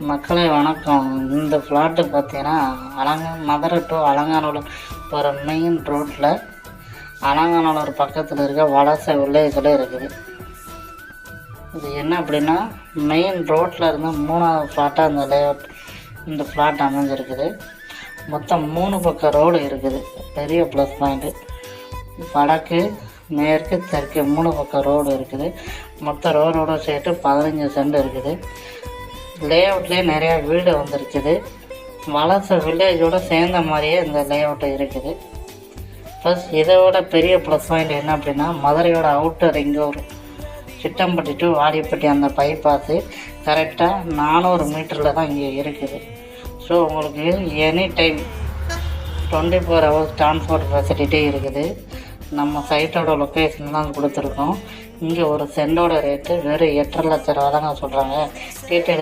மக்களே வணக்கம். இந்த ஃப்ளாட்டு பார்த்தீங்கன்னா மதுரை டு அலங்காநல்லூர் போகிற மெயின் ரோட்டில் அலங்காநல்லூர் பக்கத்தில் இருக்க வலசை வில்லேஜில் இருக்குது. இது என்ன அப்படின்னா மெயின் ரோட்டில் இருந்து 3வது ஃப்ளாட்டாக இந்த லேஅவுட் இந்த ஃப்ளாட் அமைஞ்சிருக்குது. மொத்தம் 3 பக்கம் ரோடு இருக்குது. பெரிய ப்ளஸ் பாயிண்ட்டு. வடக்கு மேற்கு தெற்கு 3 பக்கம் ரோடு இருக்குது. மொத்த ரோடோட சேர்த்து 15 சென்ட் இருக்குது. லேஅவுட்லேயே நிறையா வீடு வந்துருக்குது. வலசை வில்லேஜோடு சேர்ந்த மாதிரியே இந்த லேஅவுட்டு இருக்குது. ப்ளஸ் இதோட பெரிய ப்ளஸ் பாயிண்ட் என்ன அப்படின்னா மதுரையோட அவுட்டர் இங்கே ஒரு சிட்டம்பட்டி டு வாடிப்பட்டி அந்த பைபாஸு கரெக்டாக 400 மீட்டரில் தான் இங்கே இருக்குது. ஸோ உங்களுக்கு any time 24 hours transport facility இருக்குது. நம்ம சைட்டோட லொக்கேஷன் தான் கொடுத்துருக்கோம். இங்கே ஒரு சென்டோட ரேட்டு வெறும் 8.5 லட்ச ரூபா தாங்க சொல்கிறாங்க. டீட்டெயில்